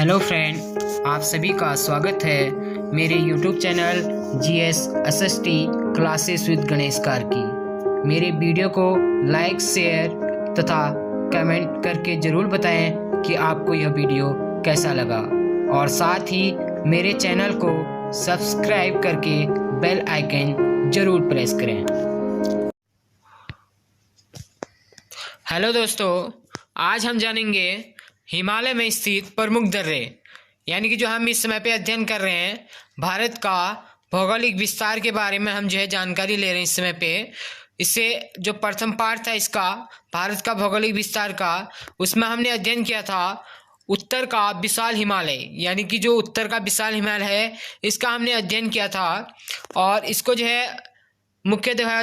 Hello friend, आप सभी का स्वागत है मेरे YouTube channel GS SST classes with Ganesh car की। मेरे वीडियो को लाइक, शेयर तथा कमेंट करके ज़रूर बताएं कि आपको यह वीडियो कैसा लगा और साथ ही मेरे चैनल को सब्सक्राइब करके बेल आइकन ज़रूर प्रेस करें। हेलो दोस्तों, आज हम जानेंगे हिमालय में स्थित प्रमुख दर्रे, यानी कि जो हम इस समय पे अध्ययन कर रहे हैं भारत का भौगोलिक विस्तार के बारे में हम जो है जानकारी ले रहे हैं इस समय पे। इससे जो प्रथम पार्ट था इसका भारत का भौगोलिक विस्तार का, उसमें हमने अध्ययन किया था उत्तर का विशाल हिमालय, यानी कि जो उत्तर का विशाल हिमालय है इसका हमने अध्ययन किया था। और इसको जो है मुख्यतः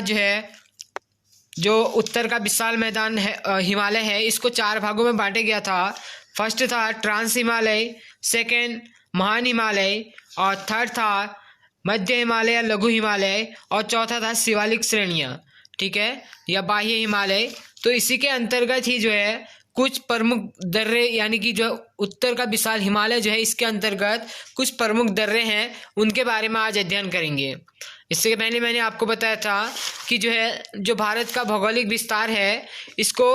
जो उत्तर का विशाल मैदान है हिमालय है, इसको 4 भागों में बांटा गया था। फर्स्ट था ट्रांस हिमालय, सेकेंड महान हिमालय, और थर्ड था मध्य हिमालय या लघु हिमालय, और चौथा था शिवालिक श्रेणियाँ, ठीक है, या बाह्य हिमालय। तो इसी के अंतर्गत ही जो है कुछ प्रमुख दर्रे, यानी कि जो उत्तर का विशाल हिमालय जो है इसके अंतर्गत कुछ प्रमुख दर्रे हैं, उनके बारे में आज अध्ययन करेंगे। इससे पहले मैंने आपको बताया था कि जो भारत का भौगोलिक विस्तार है इसको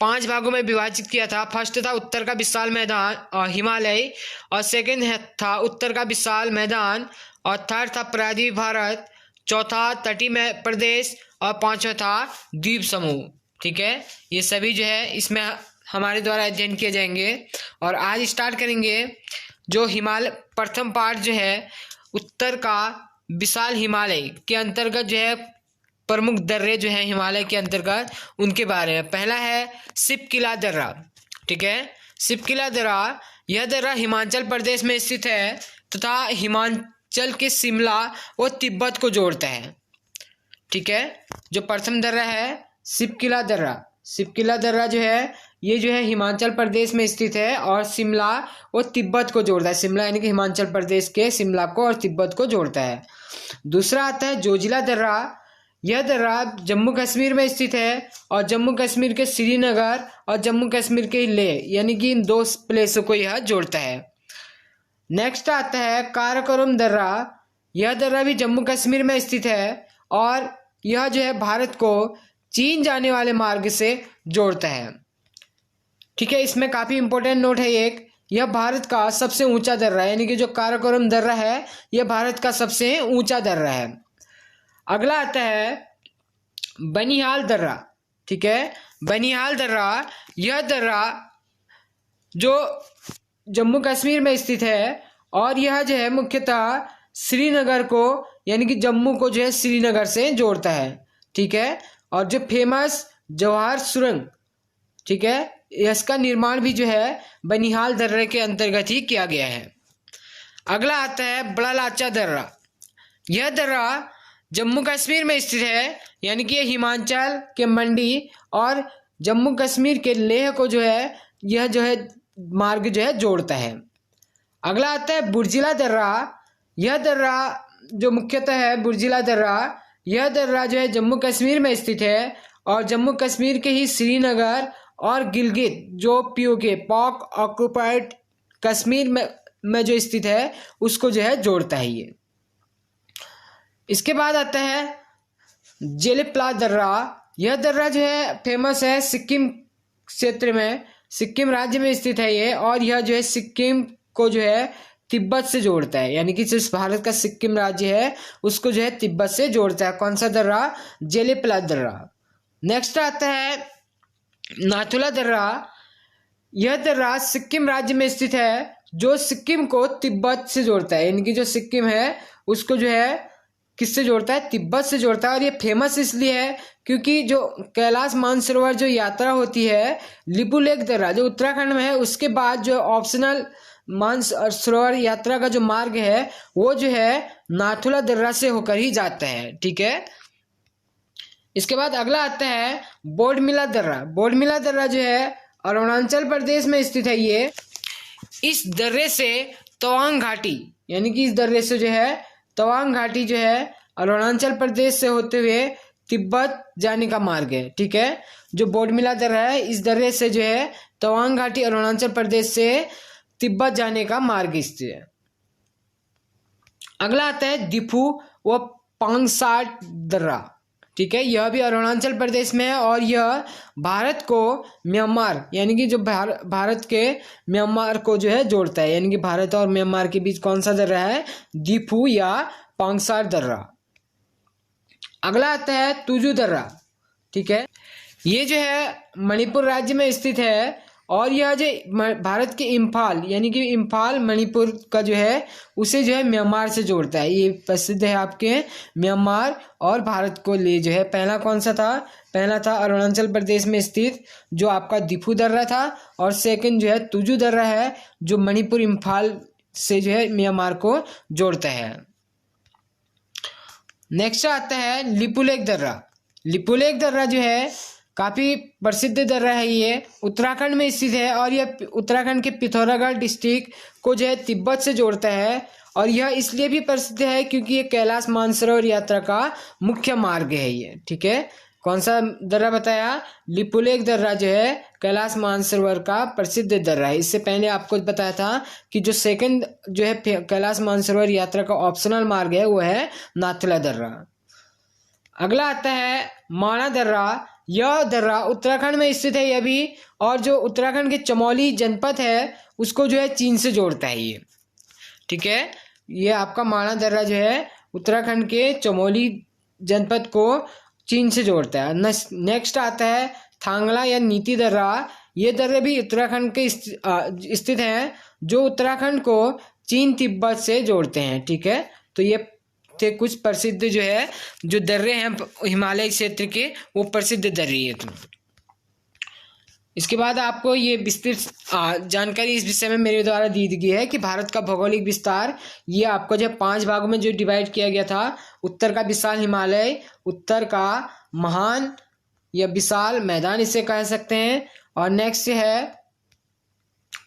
5 भागों में विभाजित किया था। फर्स्ट था उत्तर का विशाल मैदान हिमालय, और सेकंड था उत्तर का विशाल मैदान, और थर्ड था प्रायद्वीप भारत, चौथा तटीय प्रदेश, और पांचवा था द्वीप समूह, ठीक है। ये सभी जो है इसमें हमारे द्वारा अध्ययन किए जाएंगे। और आज स्टार्ट करेंगे जो हिमालय प्रथम पार्ट जो है उत्तर का विशाल हिमालय के अंतर्गत जो है प्रमुख दर्रे जो है हिमालय के अंतर्गत उनके बारे में। पहला है सिपकिला दर्रा, ठीक है। सिपकिला दर्रा, यह दर्रा हिमाचल प्रदेश में स्थित है तथा हिमाचल के शिमला और तिब्बत को जोड़ता है, ठीक है। जो प्रथम दर्रा है सिपकिला दर्रा, सिपकिला दर्रा जो है ये जो है हिमाचल प्रदेश में स्थित है और शिमला और तिब्बत को जोड़ता है। शिमला यानी कि हिमाचल प्रदेश के शिमला को और तिब्बत को जोड़ता है। दूसरा आता है जोजिला दर्रा, यह दर्रा जम्मू कश्मीर में स्थित है और जम्मू कश्मीर के श्रीनगर और जम्मू कश्मीर के लेह, यानी कि इन 2 प्लेसों को यह जोड़ता है। नेक्स्ट आता है काराकोरम दर्रा, यह दर्रा भी जम्मू कश्मीर में स्थित है और यह जो है भारत को चीन जाने वाले मार्ग से जोड़ता है, ठीक है। इसमें काफ़ी इंपॉर्टेंट नोट है एक, यह भारत का सबसे ऊंचा दर्रा है, यानी कि जो काराकोरम दर्रा है यह भारत का सबसे ऊंचा दर्रा है। अगला आता है बनिहाल दर्रा, ठीक है। बनिहाल दर्रा, यह दर्रा जो जम्मू कश्मीर में स्थित है और यह जो है मुख्यतः श्रीनगर को, यानी कि जम्मू को जो है श्रीनगर से जोड़ता है, ठीक है। और जो फेमस जवाहर सुरंग, ठीक है, इसका निर्माण भी जो है बनिहाल दर्रे के अंतर्गत ही किया गया है। अगला आता है बड़ा लाचा दर्रा, यह दर्रा जम्मू कश्मीर में स्थित है, यानी कि हिमाचल के मंडी और जम्मू कश्मीर के लेह को जो है यह जो है मार्ग जो है जोड़ता है। अगला आता है बुर्जिला दर्रा, यह दर्रा जो मुख्यतः है बुर्जिला दर्रा, यह दर्रा जो है जम्मू कश्मीर में स्थित है और जम्मू कश्मीर के ही श्रीनगर और गिलगित जो POK पाक ऑक्युपाइड कश्मीर में जो स्थित है उसको जो है जोड़ता है ये। इसके बाद आता है जेलिप्ला दर्रा, यह दर्रा जो है फेमस है सिक्किम क्षेत्र में, सिक्किम राज्य में स्थित है ये, और यह जो है सिक्किम को जो है तिब्बत से जोड़ता है, यानी कि जिस भारत का सिक्किम राज्य है उसको जो है तिब्बत से जोड़ता है। कौन सा दर्रा? जेलिप्ला दर्रा। नेक्स्ट आता है नाथुला दर्रा, यह दर्रा सिक्किम राज्य में स्थित है जो सिक्किम को तिब्बत से जोड़ता है, यानी कि जो सिक्किम है उसको जो है किससे जोड़ता है? तिब्बत से जोड़ता है। और ये फेमस इसलिए है क्योंकि जो कैलाश मानसरोवर जो यात्रा होती है लिपुलेख दर्रा जो उत्तराखंड में है, उसके बाद जो ऑप्शनल मानसरोवर यात्रा का जो मार्ग है वो जो है नाथुला दर्रा से होकर ही जाता है, ठीक है। इसके बाद अगला आता है बोडमिला दर्रा। बोडमिला दर्रा जो है अरुणाचल प्रदेश में स्थित है ये। इस दर्रे से तवांग घाटी, यानी कि इस दर्रे से जो है तवांग घाटी जो है अरुणाचल प्रदेश से होते हुए तिब्बत जाने का मार्ग है, ठीक है। जो बोडमिला दर्रा है इस दर्रे से जो है तवांग घाटी अरुणाचल प्रदेश से तिब्बत जाने का मार्ग स्थित है। अगला आता है दिफू व पांगसाट दर्रा। ठीक है, यह भी अरुणाचल प्रदेश में है और यह भारत को म्यांमार यानी कि जो भारत के म्यांमार को जो है जोड़ता है, यानी कि भारत और म्यांमार के बीच कौन सा दर्रा है, दिफू या पांगसाट दर्रा। अगला आता है तुजू दर्रा। ठीक है, ये जो है मणिपुर राज्य में स्थित है और यह जो भारत के इम्फाल यानी कि इम्फाल मणिपुर का जो है उसे जो है म्यांमार से जोड़ता है। ये प्रसिद्ध है आपके म्यांमार और भारत को ले जो है। पहला कौन सा था, पहला था अरुणाचल प्रदेश में स्थित जो आपका दिफू दर्रा था और सेकंड जो है तुजू दर्रा है जो मणिपुर इम्फाल से जो है म्यांमार को जोड़ता है। नेक्स्ट आता है लिपुलेख दर्रा। लिपुलेख दर्रा जो है काफ़ी प्रसिद्ध दर्रा है, ये उत्तराखंड में स्थित है और यह उत्तराखंड के पिथौरागढ़ डिस्ट्रिक्ट को जो है तिब्बत से जोड़ता है और यह इसलिए भी प्रसिद्ध है क्योंकि ये कैलाश मानसरोवर यात्रा का मुख्य मार्ग है ये। ठीक है, कौन सा दर्रा बताया, लिपुलेख दर्रा जो है कैलाश मानसरोवर का प्रसिद्ध दर्रा है। इससे पहले आपको बताया था कि जो सेकंड जो है कैलाश मानसरोवर यात्रा का ऑप्शनल मार्ग है वो है नाथुला दर्रा। अगला आता है माणा दर्रा। यह दर्रा उत्तराखंड में स्थित है यह भी, और जो उत्तराखंड के चमोली जनपद है उसको जो है चीन से जोड़ता है ये। ठीक है, ये आपका माणा दर्रा जो है उत्तराखंड के चमोली जनपद को चीन से जोड़ता है। नेक्स्ट आता है थांगला या नीति दर्रा। ये दर्रे भी उत्तराखंड के स्थित हैं जो उत्तराखंड को चीन तिब्बत से जोड़ते हैं। ठीक है, तो ये थे कुछ प्रसिद्ध जो है जो दर्रे हैं हिमालय क्षेत्र के, वो प्रसिद्ध दर्रे हैं। इसके बाद आपको ये विस्तृत जानकारी इस विषय में मेरे द्वारा दी गई है कि भारत का भौगोलिक विस्तार ये आपको जो 5 भागों में जो डिवाइड किया गया था। उत्तर का विशाल हिमालय, उत्तर का महान या विशाल मैदान इसे कह सकते हैं, और नेक्स्ट है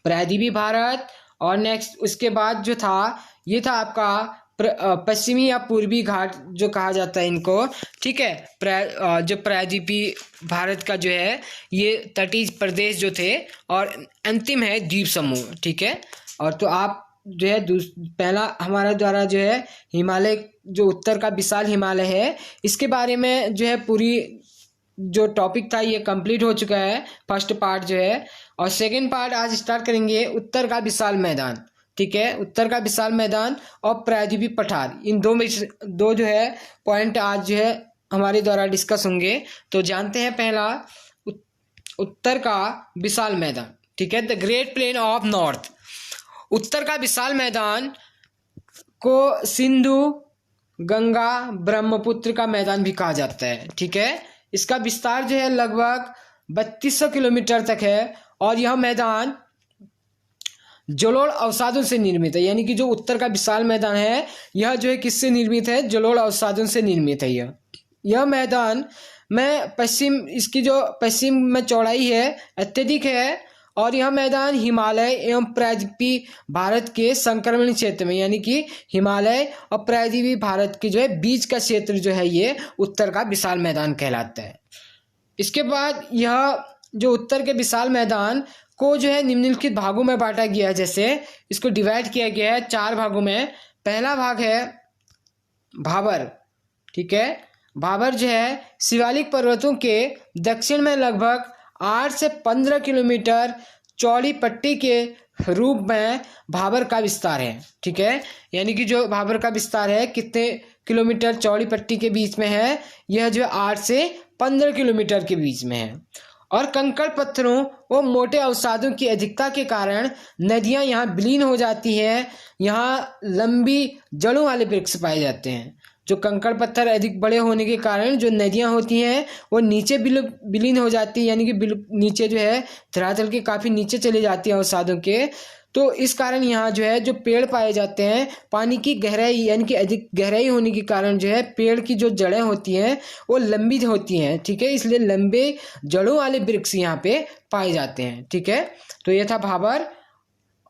प्रायद्वीपीय भारत, और नेक्स्ट उसके बाद जो था ये था आपका पश्चिमी या पूर्वी घाट जो कहा जाता है इनको। ठीक है, जो प्रायद्वीपीय भारत का जो है ये तटीय प्रदेश जो थे, और अंतिम है द्वीप समूह। ठीक है, और तो आप जो है पहला हमारा द्वारा जो है हिमालय जो उत्तर का विशाल हिमालय है इसके बारे में जो है पूरी जो टॉपिक था ये कंप्लीट हो चुका है, फर्स्ट पार्ट जो है। और सेकंड पार्ट आज स्टार्ट करेंगे उत्तर का विशाल मैदान। ठीक है, उत्तर का विशाल मैदान और प्रायद्वीपीय पठार, इन दो जो है पॉइंट आज जो है हमारे द्वारा डिस्कस होंगे। तो जानते हैं पहला उत्तर का विशाल मैदान। ठीक है, the great plain of north. उत्तर का विशाल मैदान को सिंधु गंगा ब्रह्मपुत्र का मैदान भी कहा जाता है। ठीक है, इसका विस्तार जो है लगभग 3200 किलोमीटर तक है और यह मैदान जलोढ़ अवसादों से निर्मित है। यानी कि जो उत्तर का विशाल मैदान है यह जो है किससे निर्मित है, जलोढ़ अवसादों से निर्मित है। यह मैदान में इसकी जो पश्चिम में चौड़ाई है अत्यधिक है और यह मैदान हिमालय एवं प्रायद्वीपीय भारत के संक्रमण क्षेत्र में, यानी कि हिमालय और प्रायद्वीपीय भारत के जो है बीच का क्षेत्र जो है ये उत्तर का विशाल मैदान कहलाता है। इसके बाद यह जो उत्तर के विशाल मैदान को जो है निम्नलिखित भागों में बांटा गया है। जैसे इसको डिवाइड किया गया है 4 भागों में। पहला भाग है भाबर। ठीक है, भाबर जो है शिवालिक पर्वतों के दक्षिण में लगभग 8 से 15 किलोमीटर चौड़ी पट्टी के रूप में भाबर का विस्तार है। ठीक है, यानी कि जो भाबर का विस्तार है कितने किलोमीटर चौड़ी पट्टी के बीच में है, यह जो 8 से 15 किलोमीटर के बीच में है। और कंकड़ पत्थरों व मोटे अवसादों की अधिकता के कारण नदियां यहाँ विलीन हो जाती हैं। यहाँ लंबी जड़ों वाले वृक्ष पाए जाते हैं। जो कंकड़ पत्थर अधिक बड़े होने के कारण जो नदियां होती हैं वो नीचे विलीन हो जाती है, यानी कि नीचे जो है धरातल के काफ़ी नीचे चले जाती है अवसादों के। तो इस कारण यहाँ जो है जो पेड़ पाए जाते हैं, पानी की गहराई यानी कि अधिक गहराई होने के कारण जो है पेड़ की जो जड़ें होती हैं वो लंबी होती हैं। ठीक है, इसलिए लंबे जड़ों वाले वृक्ष यहाँ पे पाए जाते हैं। ठीक है, तो ये था भाबर।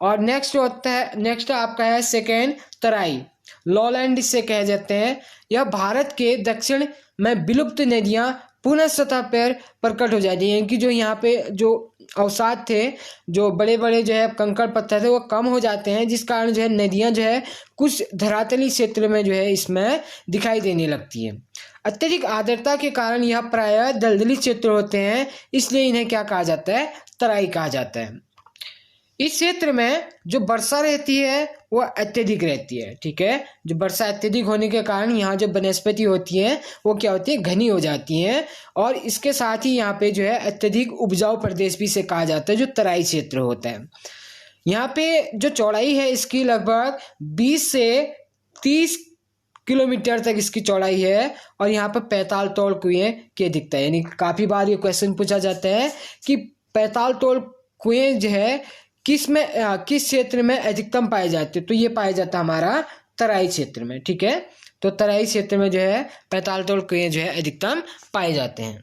और नेक्स्ट आपका है सेकेंड तराई, लॉलैंड इसे कहे जाते हैं। यह भारत के दक्षिण में विलुप्त नदियाँ पुनः सतह पर प्रकट हो जाती हैं, कि जो यहाँ पे जो अवसाद थे, जो बड़े बड़े जो है कंकड़ पत्थर थे, वो कम हो जाते हैं, जिस कारण जो है नदियाँ जो है कुछ धरातली क्षेत्र में जो है इसमें दिखाई देने लगती है। अत्यधिक आर्द्रता के कारण यह प्रायः दलदली क्षेत्र होते हैं, इसलिए इन्हें क्या कहा जाता है, तराई कहा जाता है। इस क्षेत्र में जो वर्षा रहती है वो अत्यधिक रहती है, ठीक है। जो वर्षा अत्यधिक होने के कारण यहाँ जो वनस्पति होती है वो क्या होती है, घनी हो जाती हैं, और इसके साथ ही यहाँ पे जो है अत्यधिक उपजाऊ प्रदेश भी इसे कहा जाता है, जो तराई क्षेत्र होता है। यहाँ पे जो चौड़ाई है इसकी लगभग 20 से 30 किलोमीटर तक इसकी चौड़ाई है, और यहाँ पर 45 तोड़ कुएं के दिखता है। यानी काफ़ी बार ये क्वेश्चन पूछा जाता है कि 45 तोड़ कुएं जो है किस क्षेत्र में अधिकतम पाए जाते हैं, तो ये पाया जाता है हमारा तराई क्षेत्र में, ठीक है। तो तराई क्षेत्र में जो है 45 तोड़ कुएं जो है अधिकतम पाए जाते हैं।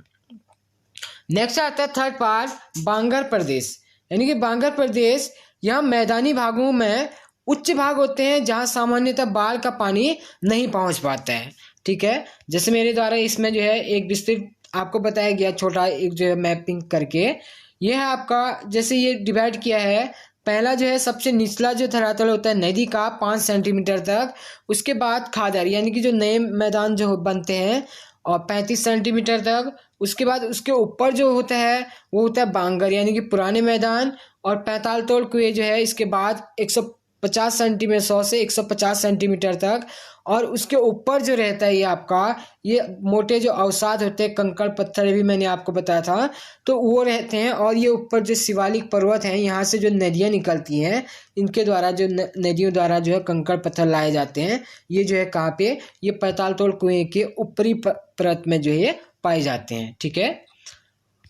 नेक्स्ट आता है थर्ड पार्ट, बांगर प्रदेश। यानी कि बांगर प्रदेश, यहाँ मैदानी भागों में उच्च भाग होते हैं जहाँ सामान्यतः बाढ़ का पानी नहीं पहुँच पाता है, ठीक है। जैसे मेरे द्वारा इसमें जो है एक विस्तृत आपको बताया गया, छोटा एक जो है मैपिंग करके, ये है आपका, जैसे ये डिवाइड किया है। पहला जो है सबसे निचला जो धरातल होता है नदी का 5 सेंटीमीटर तक, उसके बाद खादर यानी कि जो नए मैदान जो बनते हैं और 35 सेंटीमीटर तक, उसके बाद उसके ऊपर जो होता है वो होता है बांगर यानी कि पुराने मैदान, और 45 तोड़ कुएं जो है इसके बाद 150 सेंटीमीटर 100 से 150 सेंटीमीटर तक, और उसके ऊपर जो रहता है ये आपका ये मोटे जो अवसाद होते हैं, कंकड़ पत्थर भी मैंने आपको बताया था, तो वो रहते हैं। और ये ऊपर जो शिवालिक पर्वत हैं, यहाँ से जो नदियाँ निकलती हैं, इनके द्वारा जो नदियों द्वारा जो है कंकड़ पत्थर लाए जाते हैं, ये जो है कहाँ पे, ये 45 तोड़ कुएं के ऊपरी परत में जो है पाए जाते हैं, ठीक है।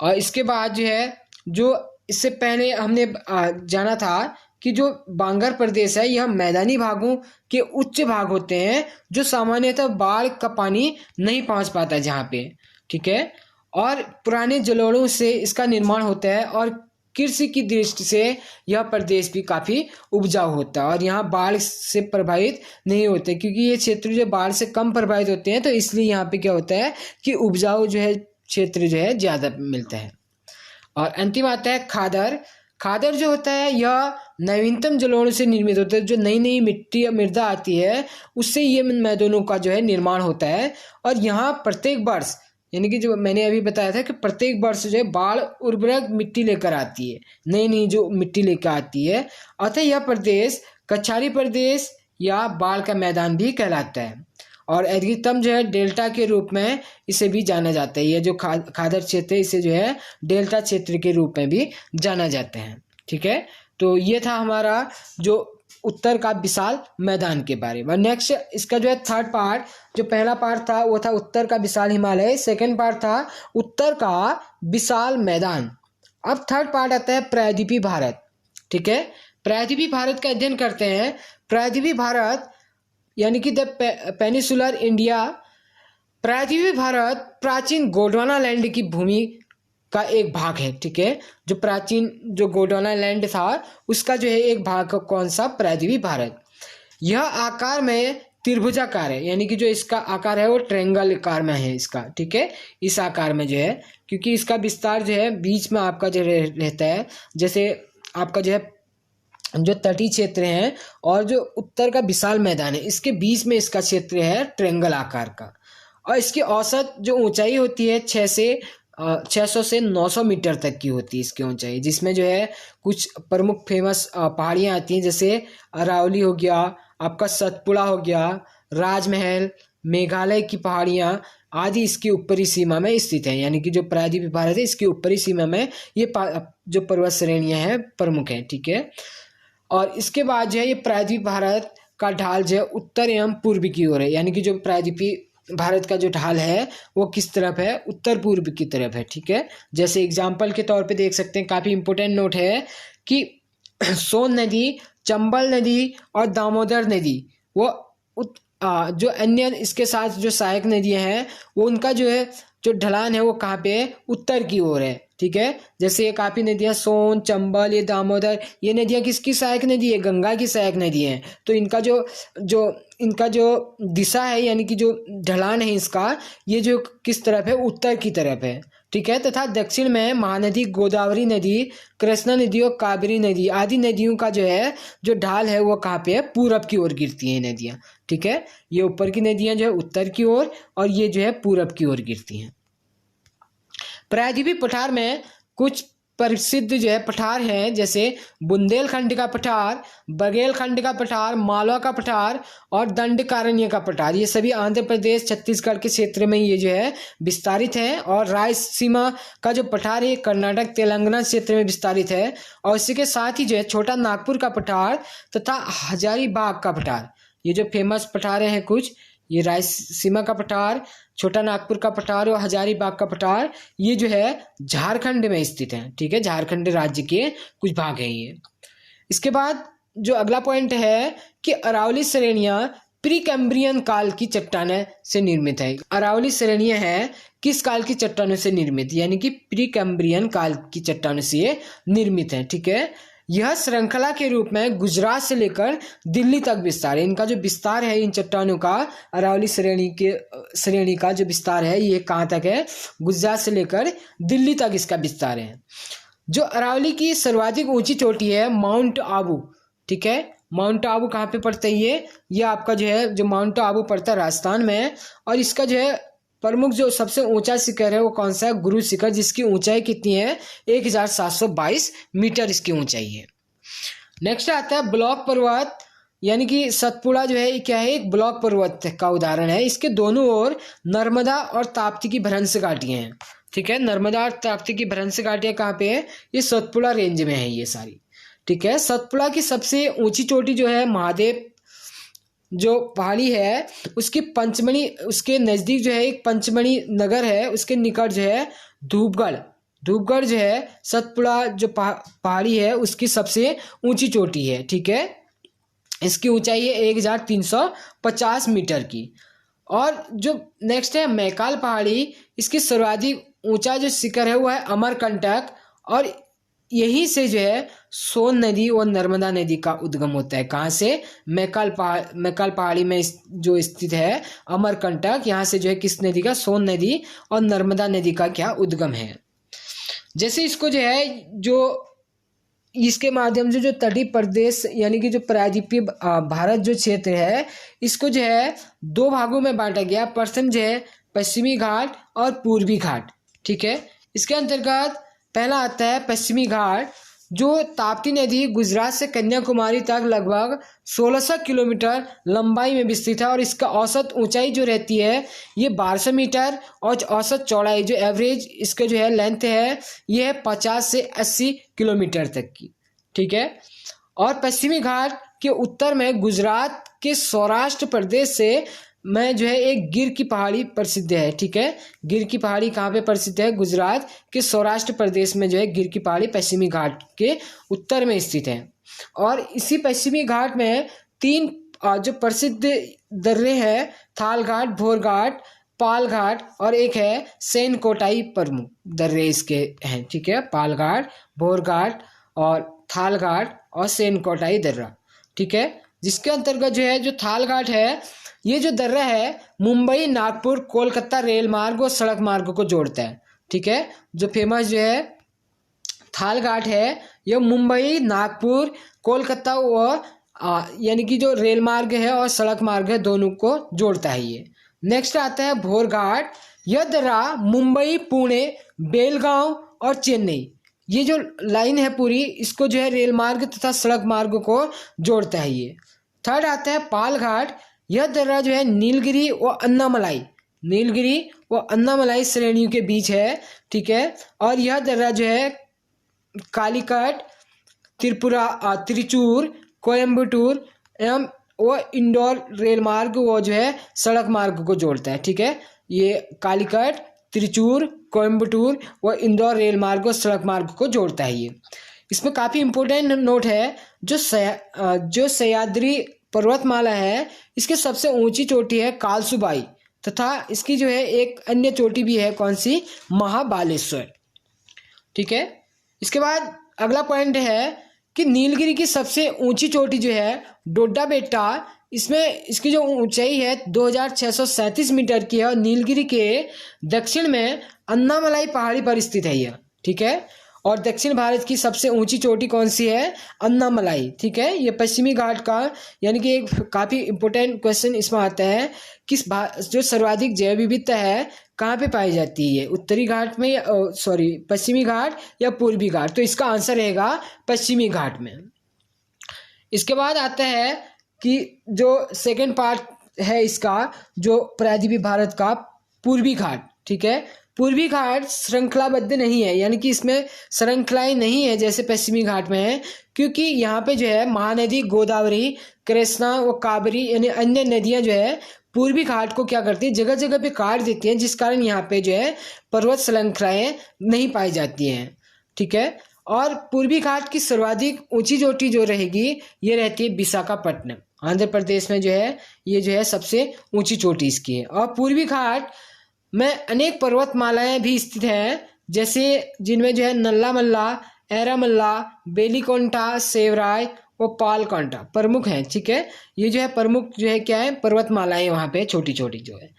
और इसके बाद जो है, जो इससे पहले हमने जाना था कि जो बांगर प्रदेश है यह मैदानी भागों के उच्च भाग होते हैं, जो सामान्यतः बाढ़ का पानी नहीं पहुंच पाता जहाँ पे, ठीक है। और पुराने जलोढ़ों से इसका निर्माण होता है, और कृषि की दृष्टि से यह प्रदेश भी काफ़ी उपजाऊ होता है, और यहाँ बाढ़ से प्रभावित नहीं होते, क्योंकि ये क्षेत्र जो बाढ़ से कम प्रभावित होते हैं, तो इसलिए यहाँ पे क्या होता है कि उपजाऊ जो है क्षेत्र जो है ज़्यादा मिलता है। और अंतिम आता है खादर। खादर जो होता है यह नवीनतम जलोढ़ से निर्मित होता है, जो नई नई मिट्टी या मृदा आती है उससे ये मैदानों का जो है निर्माण होता है। और यहाँ प्रत्येक वर्ष, यानी कि जो मैंने अभी बताया था कि प्रत्येक वर्ष जो है बाढ़ उर्वरक मिट्टी लेकर आती है, नई नई जो मिट्टी लेकर आती है, अतः यह प्रदेश कछारी प्रदेश या बाढ़ का मैदान भी कहलाता है। और अधिकतम जो है डेल्टा के रूप में इसे भी जाना जाता है। ये जो खादर क्षेत्र है इसे जो है डेल्टा क्षेत्र के रूप में भी जाना जाता है, ठीक है। तो ये था हमारा जो उत्तर का विशाल मैदान के बारे में। नेक्स्ट इसका जो है थर्ड पार्ट, जो पहला पार्ट था वो था उत्तर का विशाल हिमालय, सेकंड पार्ट था उत्तर का विशाल मैदान। अब थर्ड पार्ट आता है प्रायद्वीपीय भारत, ठीक है। प्रायद्वीपीय भारत का अध्ययन करते हैं। प्रायद्वीपीय भारत यानी कि द पेनिसुलर इंडिया, प्रायद्वीपीय भारत प्राचीन गोंडवाना लैंड की भूमि का एक भाग है, ठीक है। जो प्राचीन जो गोंडवाना लैंड था उसका जो है एक भाग, कौन सा, प्रायद्वीपीय भारत। यह आकार में त्रिभुजाकार है, यानी कि जो इसका आकार है वो ट्रायंगल आकार में है इसका, ठीक है। इस आकार में जो है, क्योंकि इसका विस्तार जो है बीच में आपका जो रहता है, जैसे आपका जो है जो तटीय क्षेत्र हैं और जो उत्तर का विशाल मैदान है, इसके बीच में इसका क्षेत्र है ट्रायंगल आकार का। और इसकी औसत जो ऊंचाई होती है 600 से 900 मीटर तक की होती है इसकी ऊंचाई, जिसमें जो है कुछ प्रमुख फेमस पहाड़ियाँ आती हैं, जैसे अरावली हो गया, आपका सतपुड़ा हो गया, राजमहल, मेघालय की पहाड़ियाँ आदि इसकी ऊपरी सीमा में स्थित है। यानी कि जो प्रायद्वीपीय भारत है इसकी ऊपरी सीमा में ये जो पर्वत श्रेणियाँ हैं प्रमुख हैं, ठीक है। और इसके बाद जो है ये प्रायद्वीपीय भारत का ढाल जो है उत्तर एवं पूर्व की ओर है, यानी कि जो प्रायद्वीपीय भारत का जो ढाल है वो किस तरफ है, उत्तर पूर्व की तरफ है, ठीक है। जैसे एग्जाम्पल के तौर पे देख सकते हैं, काफ़ी इंपॉर्टेंट नोट है कि सोन नदी, चंबल नदी और दामोदर नदी वो जो अन्य इसके साथ जो सहायक नदियाँ हैं वो उनका जो है जो ढलान है वो कहाँ पे है, उत्तर की ओर है, ठीक है। जैसे ये काफ़ी नदियाँ सोन, चंबल, ये दामोदर, ये नदियाँ किसकी सहायक नदी है, गंगा की सहायक नदी है। तो इनका जो दिशा है यानी कि जो ढलान है इसका, ये जो किस तरफ है, उत्तर की तरफ है, ठीक है, तथा दक्षिण में महानदी गोदावरी नदी, कृष्णा नदी और कावेरी नदी आदि नदियों का जो ढाल है वो कहाँ पे है, पूरब की ओर गिरती हैं नदियाँ। ठीक है, ये ऊपर की नदियाँ जो है उत्तर की ओर और ये जो है पूरब की ओर गिरती हैं। प्रायद्वीपीय पठार में कुछ प्रसिद्ध जो है पठार हैं, जैसे बुंदेलखंड का पठार, बघेलखंड का पठार, मालवा का पठार और दंडकारण्य का पठार। ये सभी आंध्र प्रदेश छत्तीसगढ़ के क्षेत्र में ये जो है विस्तारित है। और रायलसीमा का जो पठार है कर्नाटक तेलंगाना क्षेत्र में विस्तारित है। और इसी के साथ ही जो है छोटा नागपुर का पठार तथा हजारीबाग का पठार, ये जो फेमस पठार हैं कुछ, ये रायलसीमा का पठार, छोटा नागपुर का पठार और हजारीबाग का पठार, ये जो है झारखंड में स्थित है। ठीक है, झारखंड राज्य के कुछ भाग हैं ये। इसके बाद जो अगला पॉइंट है कि अरावली श्रेणियां प्री कैम्ब्रियन काल की चट्टानों से निर्मित है। अरावली श्रेणियां हैं किस काल की चट्टानों से निर्मित, यानी कि प्री कैम्ब्रियन काल की चट्टानों से निर्मित है। ठीक है, यह श्रृंखला के रूप में गुजरात से लेकर दिल्ली तक विस्तार है। इनका जो विस्तार है इन चट्टानों का, अरावली श्रेणी का जो विस्तार है ये कहाँ तक है, गुजरात से लेकर दिल्ली तक इसका विस्तार है। जो अरावली की सर्वाधिक ऊंची चोटी है माउंट आबू। ठीक है, माउंट आबू कहाँ पे पड़ता है, ये आपका जो माउंट आबू पड़ता है राजस्थान में। और इसका जो है प्रमुख जो सबसे ऊंचा शिखर है वो कौन सा है, गुरु शिखर, जिसकी ऊंचाई कितनी है, 1722 मीटर इसकी ऊंचाई है। नेक्स्ट आता है ब्लॉक पर्वत, यानी कि सतपुड़ा जो है क्या है, एक ब्लॉक पर्वत का उदाहरण है। इसके दोनों ओर नर्मदा और ताप्ती की भ्रंश घाटियां हैं। ठीक है, नर्मदा और ताप्ती की भ्रंश घाटियां कहाँ पे है, ये सतपुड़ा रेंज में है ये सारी। ठीक है, सतपुड़ा की सबसे ऊंची चोटी जो है महादेव जो पहाड़ी है उसकी पंचमढ़ी, उसके नज़दीक जो है एक पंचमढ़ी नगर है, उसके निकट जो है धूपगढ़ जो है सतपुड़ा जो पहाड़ी है उसकी सबसे ऊंची चोटी है। ठीक है, इसकी ऊंचाई है 1350 मीटर की। और जो नेक्स्ट है मैकाल पहाड़ी, इसकी सर्वाधिक ऊंचा जो शिखर है वो है अमरकंटक। और यहीं से जो है सोन नदी और नर्मदा नदी का उद्गम होता है। कहाँ से, मैकाल पहाड़ी में जो स्थित है अमरकंटक, यहाँ से जो है किस नदी का, सोन नदी और नर्मदा नदी का क्या उद्गम है। जैसे इसको जो है जो इसके माध्यम से जो तटीय प्रदेश यानी कि जो प्रायद्वीपीय भारत जो क्षेत्र है इसको जो है दो भागों में बांटा गया। प्रथम जो है पश्चिमी घाट और पूर्वी घाट। ठीक है, इसके अंतर्गत पहला आता है पश्चिमी घाट, जो ताप्ती नदी गुजरात से कन्याकुमारी तक लगभग 1600 किलोमीटर लंबाई में विस्तृत है। और इसका औसत ऊंचाई जो रहती है ये 1200 मीटर और औसत चौड़ाई जो एवरेज इसका जो है लेंथ है ये है 50 से 80 किलोमीटर तक की। ठीक है, और पश्चिमी घाट के उत्तर में गुजरात के सौराष्ट्र प्रदेश से में जो है एक गिर की पहाड़ी प्रसिद्ध है। ठीक है, गिर की पहाड़ी कहाँ पे प्रसिद्ध है, गुजरात के सौराष्ट्र प्रदेश में जो है गिर की पहाड़ी पश्चिमी घाट के उत्तर में स्थित है। और इसी पश्चिमी घाट में 3 जो प्रसिद्ध दर्रे हैं, थाल घाट, भोर घाट, पाल घाट और एक है सेन कोटाई प्रमुख दर्रे इसके हैं। ठीक है, पाल घाट, भोर घाट और थाल घाट और सेन कोटाई दर्रा। ठीक है, जिसके अंतर्गत जो थाल घाट है ये जो दर्रा है मुंबई, नागपुर, कोलकाता रेल मार्ग और सड़क मार्ग को जोड़ता है। ठीक है, जो फेमस जो है थाल घाट है यह मुंबई, नागपुर, कोलकाता और यानी कि जो रेल मार्ग है और सड़क मार्ग है दोनों को जोड़ता है ये। नेक्स्ट आता है भोर घाट, यह दर्रा मुंबई, पुणे, बेलगांव और चेन्नई, ये जो लाइन है पूरी इसको जो है रेल मार्ग तथा सड़क मार्ग को जोड़ता है ये। थर्ड आता है पाल घाट, यह दर्रा जो है नीलगिरी व अन्नामलाई श्रेणियों के बीच है। ठीक है, और यह दर्रा जो है कालीकट, त्रिचूर, कोयम्बटूर एवं वो इंदौर रेल मार्ग वो जो है सड़क मार्ग को जोड़ता है। ठीक है, ये कालीकट, त्रिचूर, कोयम्बटूर व इंदौर रेल मार्ग और सड़क मार्ग को जोड़ता है ये। इसमें काफ़ी इम्पोर्टेंट नोट है, जो सह्याद्री पर्वतमाला है इसके सबसे ऊंची चोटी है कालसुबाई तथा इसकी जो है एक अन्य चोटी भी है, कौन सी, महाबालेश्वर। ठीक है, इसके बाद अगला पॉइंट है कि नीलगिरी की सबसे ऊंची चोटी जो है डोडा बेट्टा, इसमें इसकी जो ऊंचाई है 2637 मीटर की है और नीलगिरी के दक्षिण में अन्नामलाई पहाड़ी पर स्थित है यह, ठीक है। और दक्षिण भारत की सबसे ऊंची चोटी कौन सी है? अन्नामलाई, ठीक है। ये पश्चिमी घाट का, यानी कि एक काफ़ी इंपॉर्टेंट क्वेश्चन इसमें आता है, जो सर्वाधिक जैव विविधता है कहाँ पे पाई जाती है, उत्तरी घाट में, पश्चिमी घाट या पूर्वी घाट? तो इसका आंसर रहेगा पश्चिमी घाट में। इसके बाद आता है कि जो सेकंड पार्ट है इसका, जो प्रायद्वीपीय भारत का पूर्वी घाट, ठीक है। पूर्वी घाट श्रृंखलाबद्ध नहीं है, यानी कि इसमें श्रृंखलाएं नहीं है जैसे पश्चिमी घाट में है, क्योंकि यहाँ पे जो है महानदी गोदावरी, कृष्णा व कावेरी यानी अन्य नदियाँ जो है पूर्वी घाट को क्या करती है, जगह जगह पे काट देती हैं, जिस कारण यहाँ पे जो है पर्वत श्रृंखलाएं नहीं पाई जाती हैं, ठीक है। और पूर्वी घाट की सर्वाधिक ऊंची चोटी जो रहेगी ये रहती है विशाखापट्टनम, आंध्र प्रदेश में जो है ये जो है सबसे ऊंची चोटी इसकी है। और पूर्वी घाट में अनेक पर्वतमालाएं भी स्थित हैं, जैसे जिनमें जो है नल्लामल्ला, एरामल्ला, बेलीकोंटा, सेवराय और पालकोंटा प्रमुख हैं, ठीक है। ये जो है प्रमुख जो है क्या है, पर्वतमालाएं वहाँ पे छोटी छोटी जो है।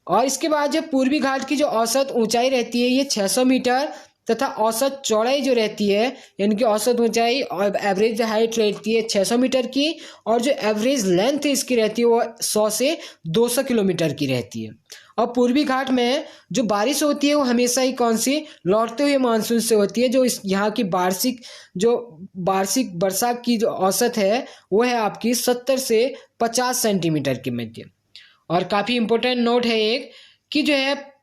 और इसके बाद जो पूर्वी घाट की जो औसत ऊंचाई रहती है ये 600 मीटर तथा औसत चौड़ाई जो रहती है, यानी कि औसत ऊंचाई और एवरेज हाइट रहती है 600 मीटर की, और जो एवरेज लेंथ इसकी रहती है वो 100 से 200 किलोमीटर की रहती है। और पूर्वी घाट में जो बारिश होती है वो हमेशा ही कौन सी, लौटते हुए मानसून से होती है। जो इस यहाँ की वार्षिक वर्षा की जो औसत है वो है आपकी 70 से 50 सेंटीमीटर के मध्य। और काफ़ी इंपॉर्टेंट नोट है एक, कि जो है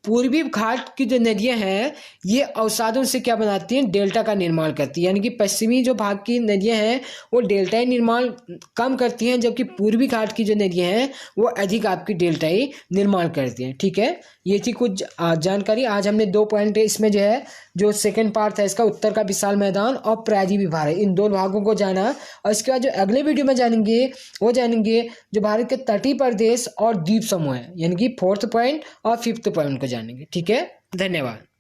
पूर्वी घाट की जो नदियां हैं ये अवसादों से क्या बनाती हैं, डेल्टा का निर्माण करती है, यानी कि पश्चिमी जो भाग की नदियां हैं वो डेल्टाई निर्माण कम करती हैं, जबकि पूर्वी घाट की जो नदियां हैं वो अधिक आपकी डेल्टाई निर्माण करती हैं, ठीक है। ये थी कुछ जानकारी। आज हमने 2 पॉइंट इसमें जो है, जो सेकंड पार्ट था इसका, उत्तर का विशाल मैदान और प्रायद्वीपीय भारत, इन 2 भागों को जाना। और इसके बाद जो अगले वीडियो में जानेंगे जो भारत के तटीय प्रदेश और द्वीप समूह है, यानी कि 4th पॉइंट और 5th पॉइंट को जानेंगे, ठीक है। धन्यवाद।